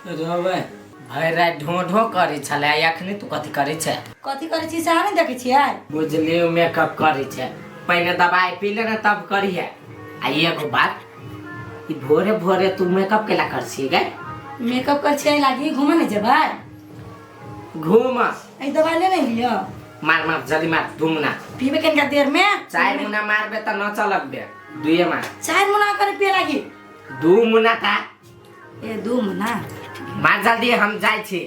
रोवे भरि राति ढो ढो करै छलै एखनी तू कथी करै छै? कथी करै छी से अहाँ नहीं देखै छियै? बुझलियो मेकअप करै छै। पहले दवाई पी ले ना तब करिए। आ एगो बात ई भोरे भोरे तू मेकअप केला कर छी गे? मेकअप कर छियै लागी घूमे नहीं जेबै? घूम ए दवाई ले नहीं लियो। मार मार जल्दी मार दुमुना। पीबे केनका देर में? 4 मुना मारबे त न चलक बे। दुइए मार। 4 मुना करे पिए लागी। 2 मुना का? ए 2 मुना। मार जल्दी हम जाय छी।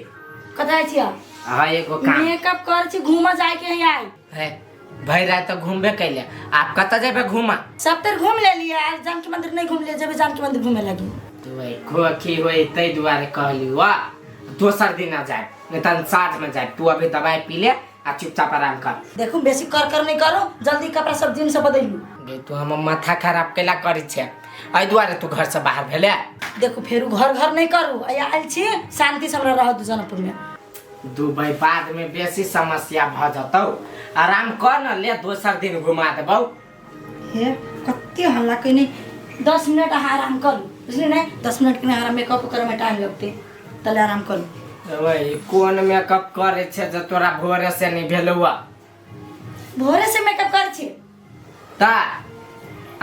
कतै छियै? हां एगो काम। मेकअप कर छी घूमा जाय के है आई। है भरि राति त घूमबे कैले। आप कत जेबे घूमा? सब तर घूम ले लिया आज जानकी मंदिर नहीं घूम ले जेबे जानकी मंदिर घूमे लगी। तू ए खोखी होई तै दुआरे कहली वा दोसर दिन आ जाए नहीं त साथ में जाए। तू अभी दवाई पी ले आ चुपचाप आराम कर। देखो बेसी कर नहीं करो जल्दी कपड़ा सब दिन से बदलू। बे तू हम माथा खराब केला करी छे एहि दुआरे तू घर से बाहर भेले। देखो फेरू घर नहीं करू आयल छी शांति से हमरा रह दू जनकपुर में। दुबई बाद में बेसी समस्या भ जतौ। आराम कर न ले दोसर दिन घुमा देबौ। हे कत्ते हल्ला कइने 10 मिनट आराम करू बुझली नहीं 10 मिनट के आराम मेकअप करे में टाइम लगते तले आराम करू। ओए कोन मेकअप करे छे जे तोरा भोरे से नहीं भेलौआ? भोरे से मेकअप कर छी ता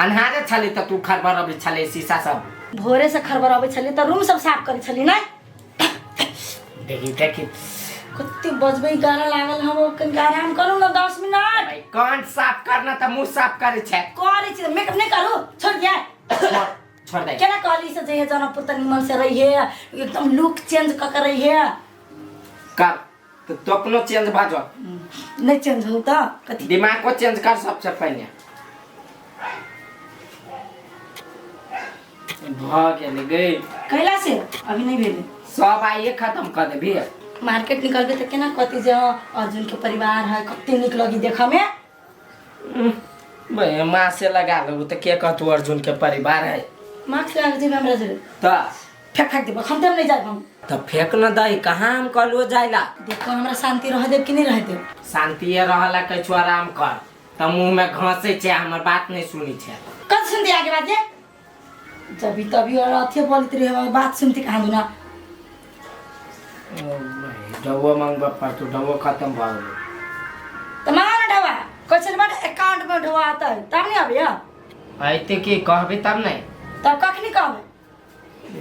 अन्हारे छली त तू खरबर अभी छले शीशा सब। भोरे से खरबर आबै छली त रूम सब साफ करे छली नहीं। देखी कत्ते बजबै गाना लागल हम कन आराम करू ना 10 मिनट। भाई कान साफ करना त मुंह साफ करे छे। करे छी मेकअप नहीं करू छोड़ दिया। छोड़ दे। केना कहली से जे जनकपुर त निमन से रही है एकदम लुक चेंज क कर रही है। कर तो अपनो चेंज भ जा। नहीं चेंज हो त कथि दिमाग को चेंज कर सबसे पहले। भाग गेले गई कैला से अभी नहीं भेले सब आइए खत्म कर देबी। मार्केट निकलबे त केना कथि जे अर्जुन के परिवार है कत्ते निक लगी देखा में। भाई माँ से लगा लो तो के कहतू अर्जुन के परिवार है। मार्क्स लगा जे हमरा जरे त फेंक देब हम त नहीं जाब हम। तो फेंक न दही कहाँ हम कहलू जाइला। देखो हमरा शांति रह देब कि नहीं रह देब? शांति रहला कछु आराम कर त मुंह में घासे छे हमर बात नहीं सुनी छे। कब सुनती आगे बात ये जब तभी और अथे बोलती रहे बात सुनती कहां दुना। डबो मांगबा पर तो डबो खत्म भ गेल। त मांगा ना ढवा क्वेश्चन बट अकाउंट में ढवा आता है तब नहीं आबे। आइते की कहबी तब नहीं तब कखनी कहबे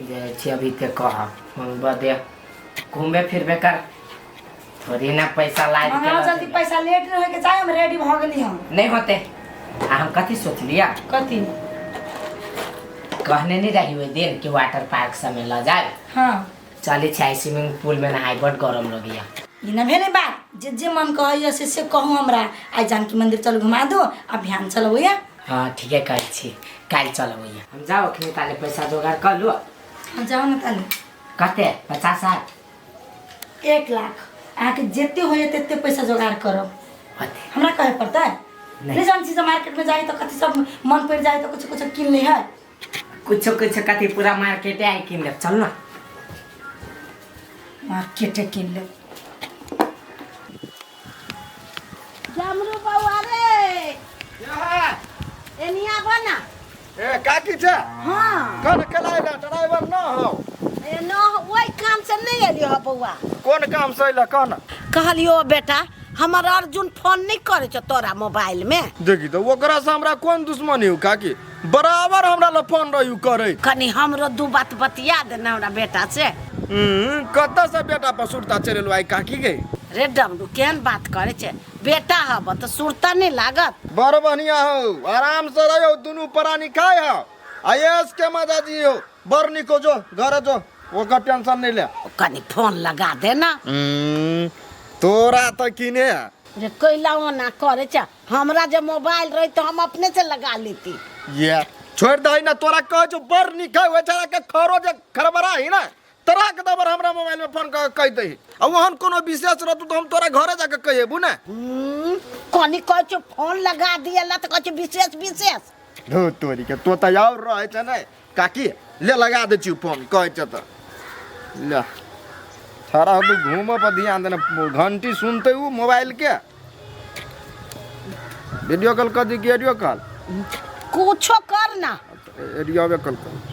जे छी अभी ते कह मांगबा दे घूमे फिरबे कर थोड़ी ना पैसा लाइक मांगा जल्दी पैसा लेट रहे के चाहे हम रेडी भ गेली हम। नहीं होते हम कथी सोच लिया कथी कहने नहीं रही हुई दिन कि वाटर पार्क समय ल जाए। हां चले छे स्विमिंग पूल में नहाई बड़ गरम लगिया। ई न भेले बात जे मन कहैया से कहूं हमरा आज जानकी मंदिर चल घुमा दो अभियान चलबैया। हां ठीक है कहै छी काल चलबैया हम जाओ अखनी ताले पैसा जोगाड़ कर लो। हम जाओ न ताले कते 50,000 1 लाख आके जेते होए तेते पैसा जोगाड़ करब। होते हमरा कहे पड़ता है नहीं जान चीज मार्केट में जाई तो कथि सब मन पड़ जाए तो कुछ किन ले है कुछ कथी पूरा मार्केट आई किन ले चल ना मार्केट किन ले। जामरू बउआ रे एनिया बना ए काकी छे हां कौन कलाइला ड्राइवर न हो ए न ओई काम से नहीं एलियो ह बउआ। कौन काम से अइला कौन कहलियो बेटा हमर अर्जुन फोन नहीं करे छ तोरा मोबाइल में। देखी तो ओकरा से हमरा कौन दुश्मनी हो काकी बराबर हमरा ल फोन रहियो करे। कनी हमरो दू बात बतिया दे ना हमरा बेटा से। कत्ता से बेटा पर सुरता चलेलो आई काकी गे रे डमरू केहन बात करे छे बेटा हब त सुरता नहीं लागत। बड़ बढ़िया हो आराम से रहो दुनु प्राणी खाए हो आयस के मजा जियो बरनी को जो घर जो ओकर टेंशन नहीं ले। कनी फोन लगा दे ना तोरा तो किने रे कैला ना करे छ हमरा जे मोबाइल रही तो हम अपने से लगा लेती। ये छोड़ दई ना तोरा कह जो बरनी खाए हो छरा के खरो जे खरबरा ही ना तोरा के दबर हमरा मोबाइल में फोन कह दई अब वहन कोनो विशेष रहतु तो हम तोरा घरे जाके कहेबू ना। कनी कह छ फोन लगा दियला त कह छ विशेष धो तोरी के तो त और रहे छ नै काकी ले लगा दे छी फोन कह छ त ले सारा तू घूम पर ध्यान देना घंटी सुनते हूँ मोबाइल के वीडियो कॉल कर दी ऑडियो कॉल कुछो करना एडियो कॉल कर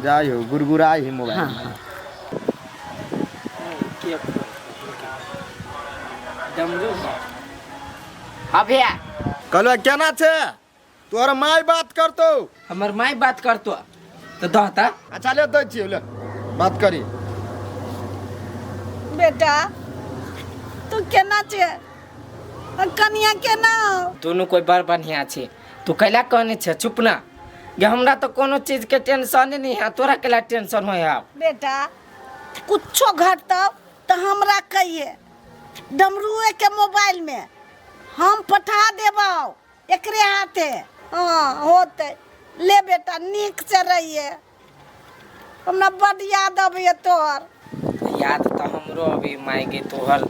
जाई हो गुरगुराई ही मोबाइल हाँ में। हाँ हाँ भैया कहलो केना छे तोहर माय बात करतो। हमर माई बात करतो तो दहता। अच्छा ले दै छियै ले बात करी। बेटा तू केना छे कनिया केना दोनों कोई बड़ बढ़िया छे। तू कैला कहने छे चुप ना गे हमरा तो कोनो चीज के टेंशन नहीं है तोरा कैला टेंशन हो है। बेटा कुछो घटतौ तो हमरा कहिए डमरुए के मोबाइल में हम पठा देबौ एकरे हाथे। हाँ होते ले बेटा नीक से रहिए हमरा बड़ याद आवे तोहर। याद तो हमरो अभी माई गे तोहर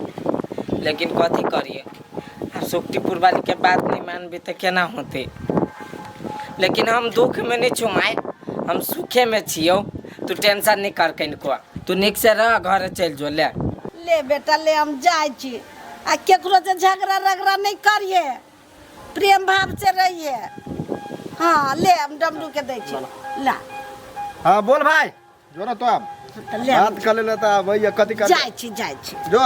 लेकिन कथी करिए अब सुक्तिपुर वाली के बात नहीं मानबी तो केना होते। लेकिन हम दुख में नहीं छू माई हम सुखे में छियो। तू टेंशन नहीं कर कनिको तू निक से रह घर चल जो ले। ले बेटा ले हम जाय छी आ केकरो से झगड़ा रगड़ा नहीं करिए प्रेम भाव से रहिए। हाँ ले हम डमरू के दै छी ला। हाँ बोल भाई जो ना तो अब तो ले बात कर ले तो भैया कथी कर जाय छी जो।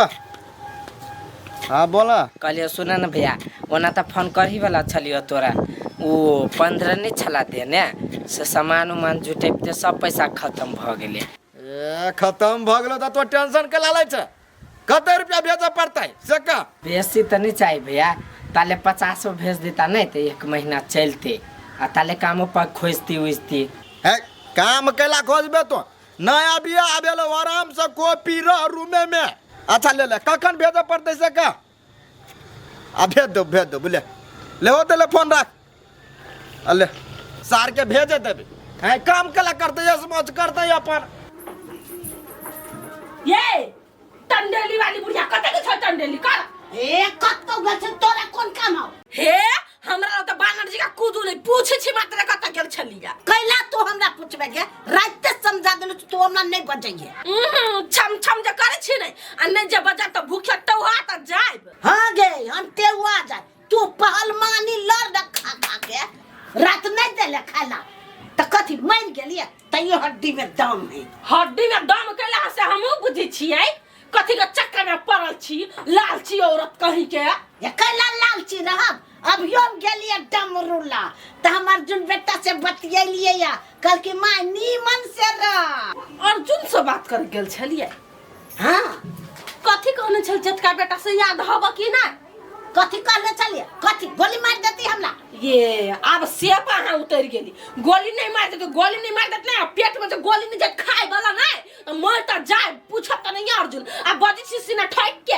हाँ बोला कहलिए सुना ना भैया ओना तो फोन कर ही वाला छलियो तोरा वो 15 नहीं छला दे ने से सामान उमान जुटेबते सब पैसा खत्म भ गेले। ए खत्म भ गेलो तो टेंशन के लाले छ कते रुपया भेजे पड़तै से का। बेसी तो नहीं चाहिए भैया ताले 50 भेज देता नहीं तो 1 महीना चलते आ ताले काम पर खोजती उजती। है काम कैला खोजबे तो नया बिया आबेलो आराम से कॉपी रह रूमे में। अच्छा ले ले कखन भेजे पड़तै से का। आ भेज दो बोले ले हो ले फोन रख अले सार के भेजे देबे। है काम कैला करते ये समझ करते अपन। ये टंडेली वाली बुढ़िया कते के छ टंडेली कर ए कत्तो गछ तोरा कोन काम हो हे हमरा तो बानर जी का कूदू नहीं पूछे छी मात्र कत गेल छलिया कैला तो हमरा पूछबे के रात समझा देलु तू हमरा नहीं बजाइए। छम छम जे करे छी नहीं आ नहीं जे बजा तो भूखे टौहा त जाइब। हाँ गे हम तेवा जाय तू पहल मानी लड़ खा खा के रात नहीं देले खाला त कथी मर गेलिए तइयो हड्डी में दम नहीं। हड्डी में दम कैला से हमहु बुझी छियै कथी के चक्कर में पड़ल छी लालची औरत कहीं के। ये कैला लालची रहब अब योम गेलिए डमरुला त हमर जुन बेटा से बतियलिए या कल की मां नीमन से रह अर्जुन से बात कर गेल छलिए। हाँ कथी कहने छल चटका बेटा से याद हब कि ना कथी कहले चलिए कथी गोली मार देती हमरा। ये अब सेपा हाँ उतर गेली गोली नहीं मार देते गोली नहीं मार देते ना पेट में जो गोली नहीं जे खाए वाला नहीं तो मर त जाए पूछत त नहीं अर्जुन आ बजी सीसी ना ठोक के।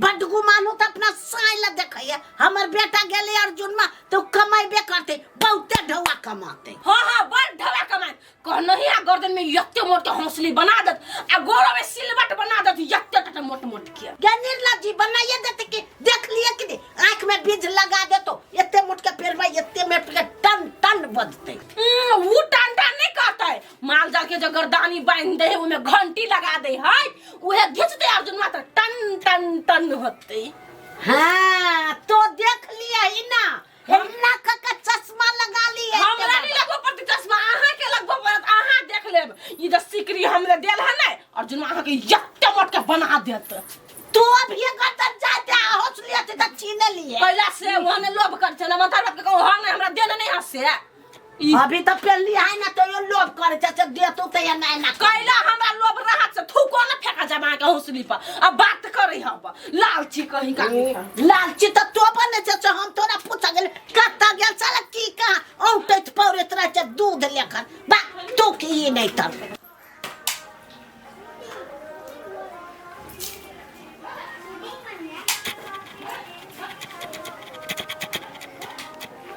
बडगु मानु त अपना साइला देखैया हमर बेटा गेले अर्जुन में तो कमाइबे करते बहुते ढवा कमाते। हां हां बड़ ढवा कमाए कहनही आ गर्दन में यत्ते मोट के हौसली बना दत आ गोरो में सिलवट बना दत यत्ते तट मोट मोट के गनिरला जी बनाइए देते कि देख लिए कि आंख में बीज लगा दे तो इतने मोट के पेड़ में इतने में टन टन बजते। वो टन टन नहीं करता है माल जाके जो गर्दानी बांध दे उमे घंटी लगा दे है उहे घिच दे अर्जुन मात्र टन टन टन होते। हाँ तो देख लिया ही ना हमरा का चश्मा लगा लिए हमरा नहीं लगबो पड़ती चश्मा आहा के लगबो पड़त आहा देख लेब ई द सिकरी हमरे देल है नै अर्जुन आहा के यत्ते मोट के बना देत। तू अब ये गर्दन जाते हौसलिया से छीने लिए पहला से ओने लोभ कर चला माथा बाप के कहो हां नहीं हमरा देने नहीं हसे अभी तो पहली है ना तो ये लोभ करे चाचा दे तू तो ये नहीं ना कैला हमरा लोभ रहत से थूको न फेंका जमा के हौसली पर अब बात करी हब लालची कहीं का लालची तो बने चाचा हम तोरा पूछा गेल कत्ता गेल साला की का औटत पौरत रह दूध लेकर बा तू की नहीं तब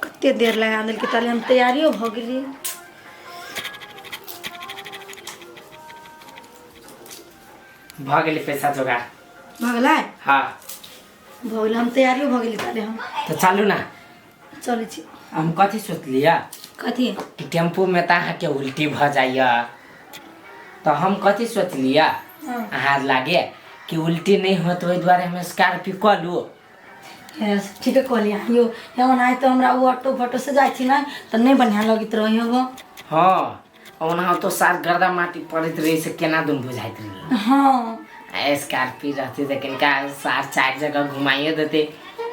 कते देर लगा दिल के ताले हम तैयारियो भ गेली भगेली पैसा जोगाड़। भगलै हाँ भगल हम तैयारियो भ गेली ताले हम तो चालू ना चलै छी। हम कथी सोचलिया कथी कि टेम्पू में तो अहाँ के उल्टी भ जाइए तो हम कथी सोचलिया अहाँ लागे कि उल्टी नहीं हो तो द्वारे हम स्कॉर्पियो कऽ लू। ठीक है कहलिए यो हेवन आइ तो हमरा वो ऑटो फोटो से जाय छी ना तो नहीं बढ़िया लगित रही हो। हाँ ओना तो सार गर्दा माटी पड़त रही से केना दुन बुझाइत रही। हाँ स्कॉर्पियो रहती तो किनका सार 4 जगह घुमाइए देते,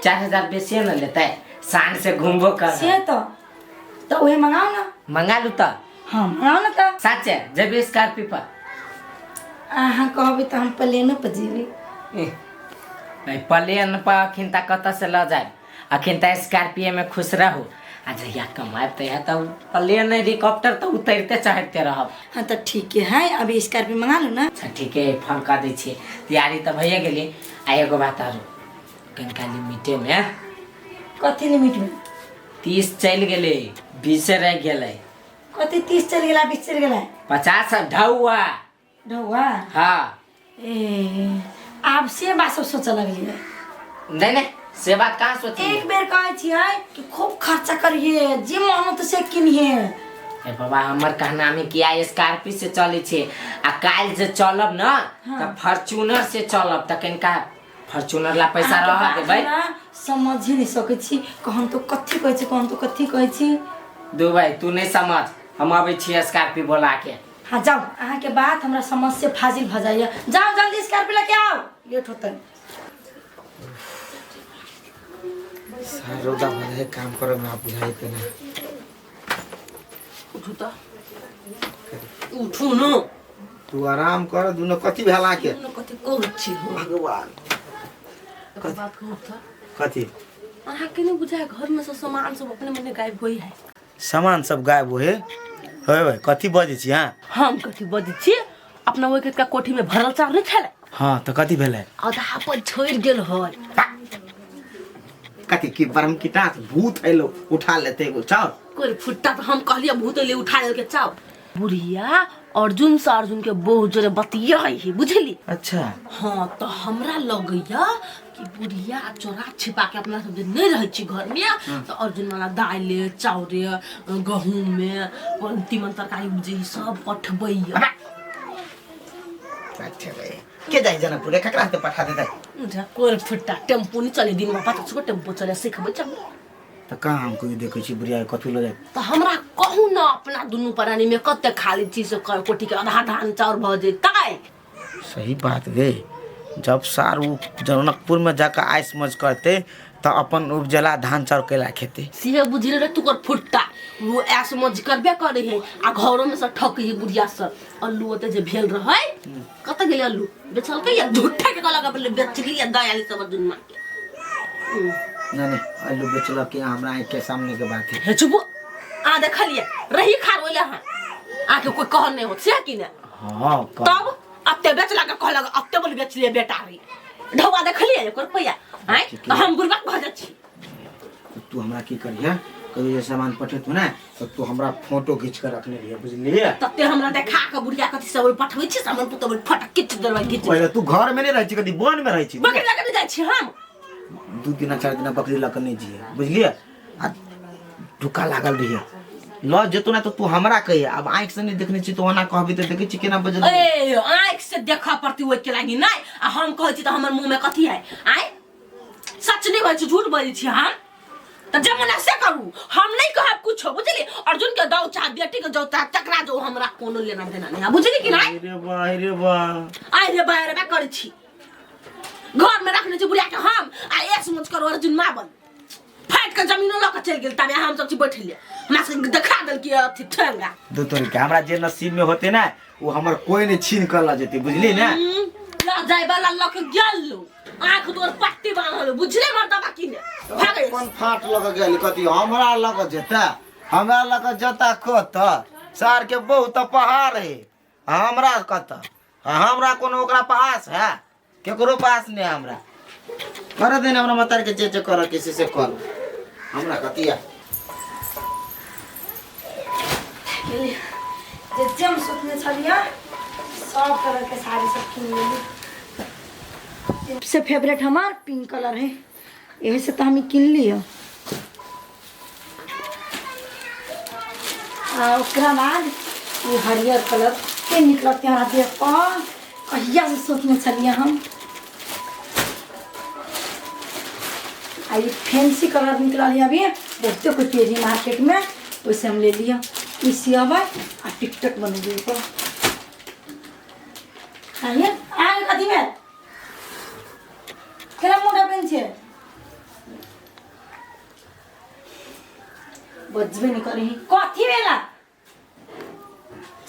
4000 बेसिए न लेते, शान से घूमबो कर। से तो वही मंगाओ ना। मंगा लू तो हाँ मंगाओ ना तो। सच जब स्कॉर्पियो पर अहाँ कहबी तो हम प्लेनो पर जीबी। प्लेन पर अखिन तक कत से ल जाए, अखिन तक स्कॉर्पियो में खुश रहो। आ जहिया कमाब तो प्लेन हेलीकॉप्टर तो उतरते चढ़ते रहब। हाँ तो ठीक है अभी स्कॉर्पियो मंगा लो ना। अच्छा ठीक है फोन कर दै छियै, तैयारी तो भैया गेली। आ एगो बात आरो कनिका लिमिटे में कथी लिमिट में 30 चल गेले, 20 रह गेले। कथी 30 चल गेला 20 चल गेला 50 ढौआ ढौआ। हाँ ए आप से बात सब सोच लगलिए। नहीं से बात कहाँ सोची। एक बेर कहै छियै कि खूब खर्चा करिए, जे मन तो से किनिए। ए बाबा हमर कहना में किया स्कॉर्पियो से चले छे, आ काल से चलब ना त फॉर्च्यूनर से चलब त कनिका फॉर्च्यूनर ला पैसा रह देबै। समझ ही नहीं सकै छी कहन तो कथी कहै छी, कहन तो कथी कहै छी। दू भाई तू नहीं समझ, हम आबै छी स्कॉर्पियो बोला के। हाँ जाओ, अहाँ के बात हमरा समझ से फाजिल भ जाइए। जाओ जल्दी स्कॉर्पियो लेके आओ, लेट होता है। सारोदा भले काम करे में आप बुझाई पे ना। उठू तो उठू न। तू आराम कर, दुनो कथी भेला के कथी कहै छी भगवान। बात कहू त कथी अहाँ के नहीं बुझाय घर में से सामान सब अपने मने गायब होई है। सामान सब गायब होए होए कथी बजे छी। हां हम कथी बजै छी, अपना ओइ के कोठी में भरल चाउर नहीं छले। हां तो कथी भेलै, आधा पर छोड़ गेल है। कथी की बरम कीटास भूत आइलो उठा लेते एगो चाउर। कोई फुट्टा तो हम कहलिए भूत ले उठा ले के चाउर। बुढ़िया अर्जुन से अर्जुन के बहुत जोरे बतिया है बुझली। अच्छा हाँ तो हमरा लगैया कि बुढ़िया चोरा छिपा के अपना सब नहीं रहे छी घर में तो अर्जुन वाला दाल चाउरे गहूम में तीमन तरकारी बुझे सब पठबैया। के जाई जनकपुर ककरा से पठा देतै। कोई फुट्टा टेम्पो नहीं चले दिन में 500 टेम्पो चले सिखबै चल। तो कहाँ हमको देखे छी बुढ़िया कथू ले जाए। तो हमरा कहू ना अपना दुनू प्राणी में कते खाली चीज कोठी के आधा धान चाउर भ जेतै। सही बात रे, जब सार उ जनकपुर में जाकर आइस मज करते तो अपन उपजला धान चाउर केला खेते। से बुझले रे तू कर फुट्टा वो ऐस मज करबे करे है आ घरों में से ठक ही बुढ़िया सब अल्लू ओते जे भेल रहै कत गेले अल्लू बेचल के या झूठा के लगा बोले बेच लिया दयाली सब दुन मार के। नहीं आलू बेचल के हमरा आँख के सामने के बात है। हे चुप आ देखलिए रही खार ओले हां आके कोई कहन नहीं होत से कि ने। हां तब अत्ते बेच लगा कहलक अत्ते बोल बेच लिए बेटा रे ढौआ देखलिए एकर पैया हैं तो हम गुरबक भ जा छी। तू हमरा की करिया कभी ये सामान पठेत ना तो तू हमरा फोटो खींच कर रखने लिए बुझलिए। तते हमरा देखा के बुढ़िया कथि सब पठबै छी सामान पुतो फटक किच देबै किच। पहले तू घर में नहीं रहै छी कदी वन में रहै छी। बकरी लगे जाय छी हम 2 दिन 4 दिन बकरी लके नहीं जिए बुझलिए। आ ढुका लागल रहिए ल जेतो ना तो तू हमरा कहे अब आँख से नहीं देखने छी तो ओना कहबी तो देखे छी केना बजल। ए आँख से देखा पड़ती ओइ के लागी नहीं आ हम कहै छी त हमर मुंह में कथि है आय सच नहीं होय छी झूठ बोलै छी हम त जमुना से करू हम नहीं कहब कुछ बुझली। अर्जुन के दौ चाह बेटी के दौ टकरा जो हमरा कोनो लेना देना नहीं बुझली कि नहीं। रे वाह आय रे बाहर बा करै छी घर में रखने छी बुढ़िया के हम आ एक समझ कर अर्जुन माबल फाइट के जमीन ल के चल गेल तबे हम सब बैठलिए हमरा से देखा देल कि अथि ठंगा दो तोरी के हमरा जे नसीब में होते ना वो हमर कोई नहीं छीन कर ला जेते बुझली ना। ला जाय वाला ल के गेल लो आंख तोर पट्टी बांधल बुझले मर्दा बाकी ने भागे कोन फाट लग गेल कथि हमरा लग जेता हमरा लग जता कत सार के बहुत पहाड़ है हमरा कत हमरा कोनो ओकरा पास है केकरो पास नहीं हमरा कर देने हमरा मतार के जे कर किसी से कर हमरा कतिया जे जम सुतने छलिया सब कलर के साड़ी सब किन लेली। सबसे फेवरेट हमार पिंक कलर है यही से तो हम किन लियो। उसके बाद ये हरियर कलर के निकलते हमारा देख पर कहिया से सोचने छलिए हम। ये फैंसी कलर निकला है अभी बहुते कुछ तेजी मार्केट में वैसे हम ले लिया इसी अब टिकटॉक बनोगे तो आइए आगे कथी में केना मोटा पेन छे बजबे नहीं करी कथी वेला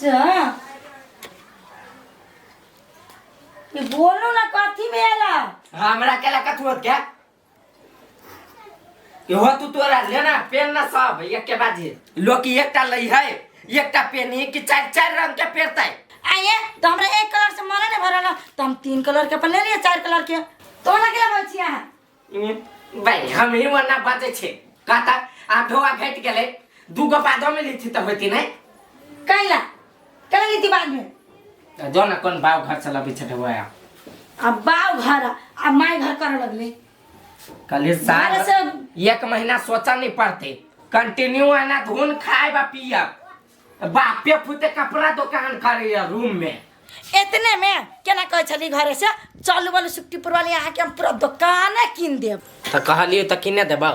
जा ये बोलो ना कथी वेला हमरा केला कथु क्या ये हो तू तोरा लेना पेन ना सब एक के बाजी लोग एकटा लई है एकटा पेन है कि चार चार रंग के पेरता है आइए तो हमरा एक कलर से मारा नहीं भरा ना तो हम 3 कलर के अपन ले लिए 4 कलर के तो ना केला बोल छिया भाई हम ही वरना बाजे छे कहता आ ढोआ घट गेले दूगो बादो में लीथी तो होती नहीं कैला कैला नीति बाद में जो ना कौन बाव घर चला बिछट हुआ है अब बाव घर अब माय घर करे लगले कल साल एक महीना सोचा नहीं पड़ते कंटिन्यू है ना धुन खाए बा पिया बापे फुते कपड़ा दुकान करे रूम में इतने में केना कह छली घरे से चलू वाले सुक्तिपुर वाले यहाँ के हम पूरा दुकान किन देब तो कहलियो तो किने देबो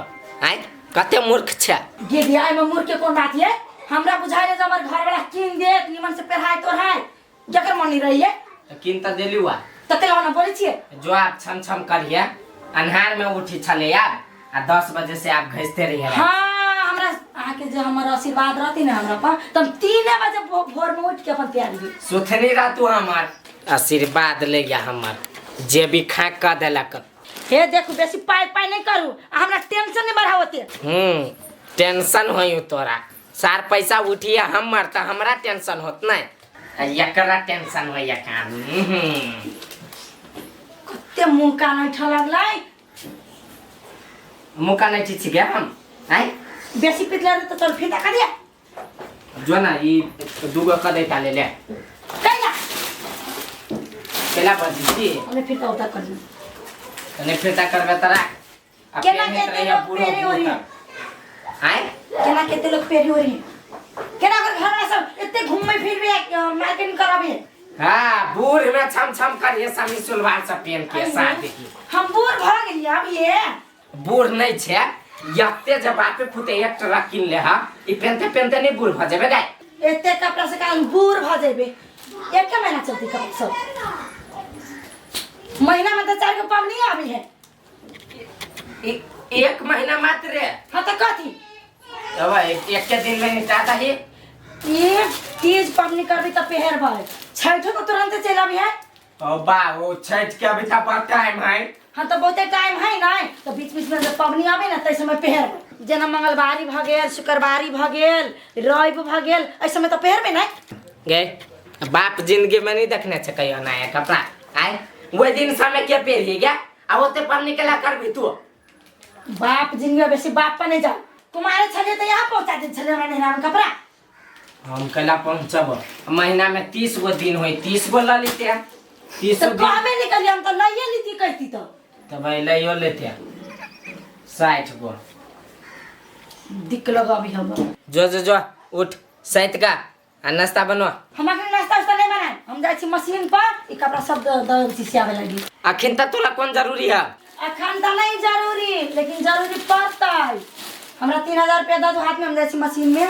आय कते मूर्ख छ गे दिया में मूर्ख के कोन बात है हमरा बुझाइले जे हमर घर वाला किन दे निमन से पढ़ाई तोड़ाई जकर मनी रही है तो किन त देलुआ त तेला ना बोले छिए जो आप छम छम करिए अन्हार में उठी छले यार आ 10 बजे से आप घसते रहिए हां हमरा आके जो हमर आशीर्वाद रहती ना हमरा पर त 3 बजे भोर में उठ के अपन तैयार दी सुथनी रहतु हमार आशीर्वाद ले गया हमार जे भी खा का देलक हे देखो बेसी पाई पाई नहीं करू हमरा टेंशन नहीं बढ़ावते टेंशन होई तोरा सार पैसा उठिए हमर त हमरा टेंशन होत नहीं एकरा टेंशन होई कान कते मुंह का नहीं ठलगलाई मुका नहीं छी गया हम आय बेसी पिटला तो तोर फीता कर दिया जो ना ई दूगो कदे टाले ले कैला केला बजी हमें फिरता उठा कर तने फिरता करबे तरा केला केते लोग पेरे हो रही आय केला केते लोग पेरे हो रही केना कर घर में सब इतने घूमे फिरबे मार्केटिंग कराबे हां बूढ़ में छम छम करिए समी सुलवार से पेन के साथ देखी हम बूढ़ भ गेलिए अब ये बूढ़ नहीं छे यत्ते जब बापे खुते एक टरा किन ले हा ई पेनते पेनते नहीं बूढ़ भ जेबे गाय एते कपड़ा से कान बूढ़ भ जेबे एक के महीना चलती कपड़ा सब महीना में तो 4 को पवनी आवी है एक महीना मात्र रे हां तो कथी अब एक के दिन में निटाता है ये तीज पवनी करबी त पहर भाई छठ तो तुरंत चला भी है ओ बा वो छठ के अभी तक टाइम है हाँ तो बहुते टाइम है ना तो बीच बीच में जब पवनी आवे ना तै समय पहर जना मंगलवारी भ गेल शुक्रवारी भ गेल रवि भ गेल ऐ समय तो पहरबे ना गए बाप जिंदगी में नहीं देखने से कहियो नया कपड़ा आए वो दिन समय के पहरिए गया अब ओते पवनी के ला करबी तू बाप जिंदगी बेसी बाप पर नहीं जा तुम्हारे छले तो यहाँ पहुंचा दे छले ना नेहरा में कपड़ा हम कला पहुंचब महीना में 30 गो दिन होई 30 गो ला लेते 30 तो दिन कामे निकल हम तो नहीं लीती कहती तो भाई लइयो लेते 60 गो दिक लगा भी हम जो उठ सहित का आ नाश्ता बनवा हमारे नाश्ता उस्ता नहीं बनाए हम जाए छी मशीन पर ई कपड़ा सब द चीज आवे लगी अखिन तक तोला कौन जरूरी है अखन तो नहीं जरूरी लेकिन जरूरी पड़ता है हमरा 3000 रुपया दे दो हाथ में हम जाए छी मशीन में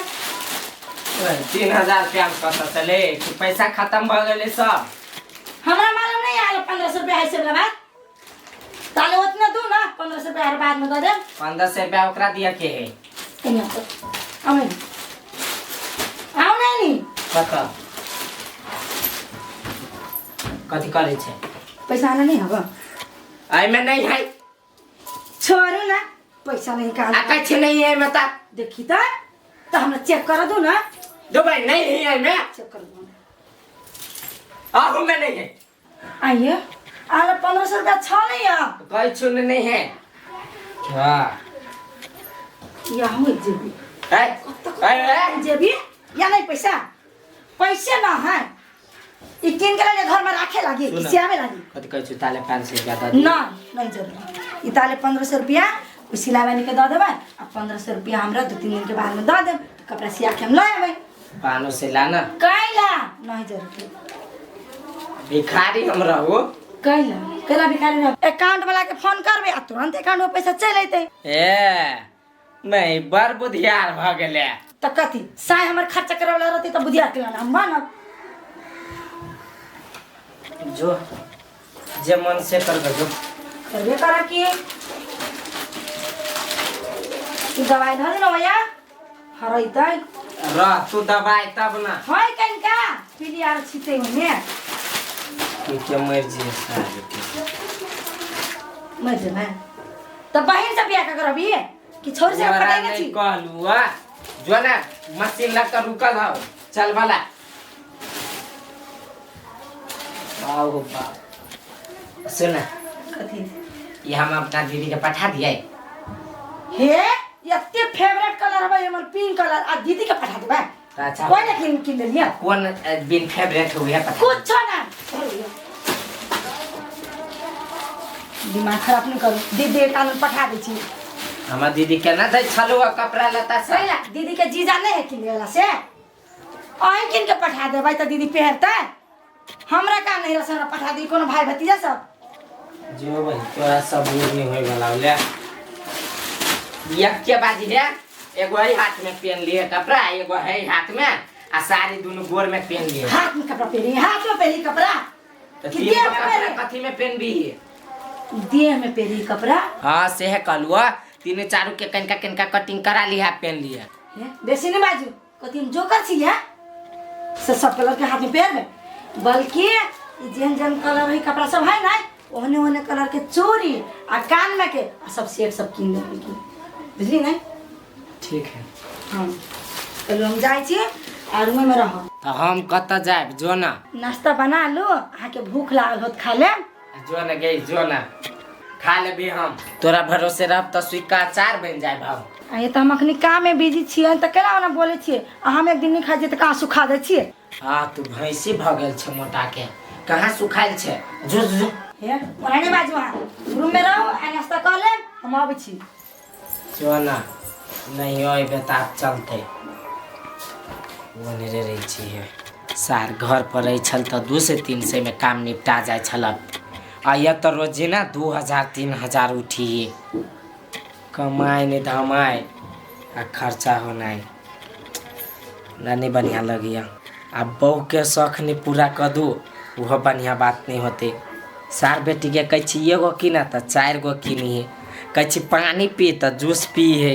3000 रुपया में कत चले कि पैसा खत्म भ गेले सब हमरा मालूम नहीं आल 1500 रुपया है से वाला बात ताले उतना दो ना 1500 रुपया हर बाद में दे दे 1500 रुपया ओकरा दिया के है कन्या तो आवे आओ नहीं कत कथी करे छे पैसा आना नहीं होगा आई में नहीं है छोड़ो ना पैसा नहीं का आका छे नहीं है मता देखी तो हमरा चेक कर दो ना दो भाई नहीं है मैं चेक कर दो आहू में नहीं है आइए आला 1500 रुपया छ नहीं है कोई चुन नहीं है हां या हो जेबी ए जेबी या नहीं पैसा पैसे ना है ई किन के घर में रखे लगी इसे आवे लगी कथी कहै छु ताले 500 रुपया द ना नहीं जरूर ई ताले 1500 रुपया सिलाई वाली के दे देबे आ 1500 रुपया हमरा 2-3 दिन के बाद में दे देब कपड़ा सिया के हम ले आवे पानो से लाना कैला नहीं जरूर भिखारी हम रहो कैला भिखारी रहो अकाउंट वाला के फोन करबे आ तुरंत अकाउंट में पैसा चल अइते ए नहीं बड़ बुधियार भ गेले। तो कथी साय हमर खर्चा करे वाला रहती तो बुधिया के लाना हम मानब। जो जे मन से कर जो करबे करा कि तू दवाई धर देना भैया हरैतै रह तू दबाई तब ना होय कनिका पीली आर छिते होने के मर्जी है सारे के। मजे में तो बहन से बियाह करबी कि छोड़ से जरा पटाई नहीं छी। कहलू आ जो ना मशीन लग कर रुकल हो चल वाला आओ बा सुन कथी ये हम अपना दीदी के पठा दिए। हे एते फेवरेट कलर है हमर पिंक कलर आ दीदी के पठा देबे। अच्छा कोई ना किन दे लिया कौन बिन फेवरेट हुए पता कुछ ना दिमाग खराब नहीं करू दीदी का पठा दे छी। हमार दीदी के ना दे छलु कपड़ा लता से सही ना दीदी के जीजा नहीं है किन वाला से आई किन के पठा देबे त दीदी पहनते हमरा का नहीं रसना पठा दी कोनो भाई भतीजा सब जो भाई तोरा सब बुझ नहीं होय वाला ले एक के बाजी है एगो है हाथ में पहन लिए कपड़ा एगो है हाथ में आ सारी दोनों गोर में पहन लिए। हाथ में कपड़ा पहनी हाथ में पहनी कपड़ा तो कि तीन देह गो में कपड़ा पहनी कथी में पहन भी है देह में पहनी कपड़ा हां से है कहलुआ तीन चारू के कनका कटिंग करा लिया पहन लिया है बेसी नहीं बाजू कथी हम जोकर छी है से सब कलर के हाथ में पहन में बल्कि जेन जेन कलर है कपड़ा सब है ना ओने ओने कलर के चोरी आ कान में के आ सब सेट सब किन ले की बुझली नहीं ठीक है। हां चलो हम जाई छी आ रूम में रहो तो हम कत जाए जो ना नाश्ता बना लो आ के भूख लागल होत खा ले जो ना गई जो ना खा ले भी हम तोरा भरोसे रह तो स्वीकार अचार बन जाए भाव ये तो हम अखनी काम में बिजी छिए त केना ओना बोले छिए आ हम एक दिन नहीं खा जे त का सुखा दे छिए। हां तू भैंसी भ गेल छ मोटा के कहां सुखाइल छ जो जो हे ओना नहीं बाजू हां रूम में रहो आ नाश्ता कर ले हम आबै छी। जो ना नहीं होय बेटा चलते वने रही छी सार घर पर रही छल तो 2 से 3 से में काम निपटा जाए छल आया तो रोजी ना 2000-3000 उठी कमाए नहीं धमाए आ खर्चा होना नहीं बढ़िया लगिया अब बहू के शौक नहीं पूरा कर दू वह बढ़िया बात नहीं होते। सार बेटी के कह छी एगो की ना तो 4 गो किनी है कह छी पानी पी तो जूस पी है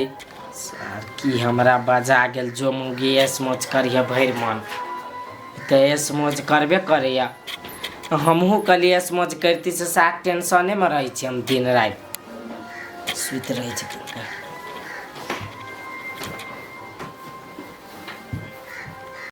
सार की हमरा बजा गेल जो मुंगी ऐस मौज करिए भर मन तो ऐस मौज करबे करे हमहू कल ऐस मौज करती से साथ टेंशने में रही हम दिन रात सुत रही।